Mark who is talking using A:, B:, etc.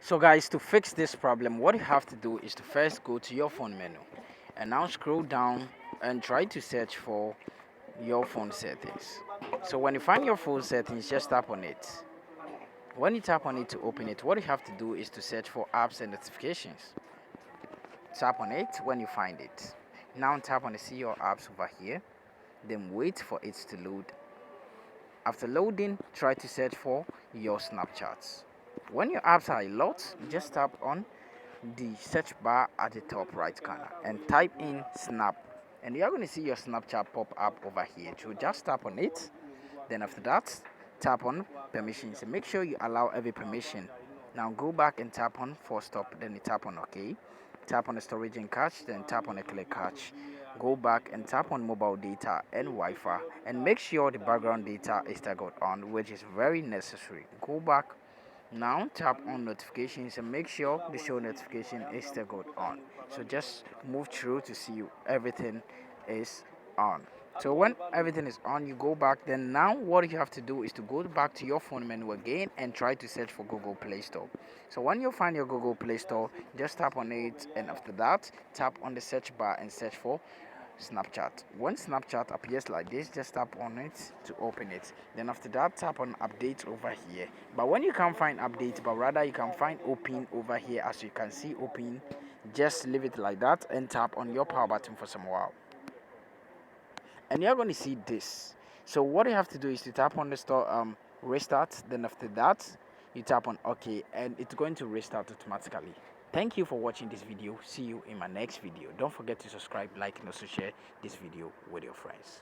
A: So guys, to fix this problem, what you have to do is to first go to your phone menu and now scroll down and try to search for your phone settings. So when you find your phone settings, just tap on it. When you tap on it to open it, what you have to do is to search for apps and notifications. Tap on it when you find it. Now tap on the see your apps over here, then wait for it to load. After loading, try to search for your Snapchats. When your apps are a lot, just tap on the search bar at the top right corner and type in Snap, and you're going to see your Snapchat pop up over here. So just tap on it. Then after that, tap on permissions and make sure you allow every permission. Now go back and tap on force stop, then you tap on OK. Tap on the storage and cache, then tap on the clear cache. Go back and tap on mobile data and Wi-Fi and make sure the background data is toggled on, which is very necessary. Go back. Now tap on notifications and make sure the show notification is toggled on. So just move through to see everything is on. So when everything is on, you go back. Then now what you have to do is to go back to your phone menu again and try to search for Google Play Store. So when you find your Google Play Store, just tap on it, and after that, tap on the search bar and search for Snapchat. When Snapchat appears like this, just tap on it to open it. Then after that, tap on update over here. But when you can't find update, but rather you can find open over here, as you can see open, just leave it like that and tap on your power button for some while. And you're going to see this. So what you have to do is to tap on the store restart. Then after that, you tap on OK, and it's going to restart automatically. Thank you for watching this video. See you in my next video. Don't forget to subscribe, like, and also share this video with your friends.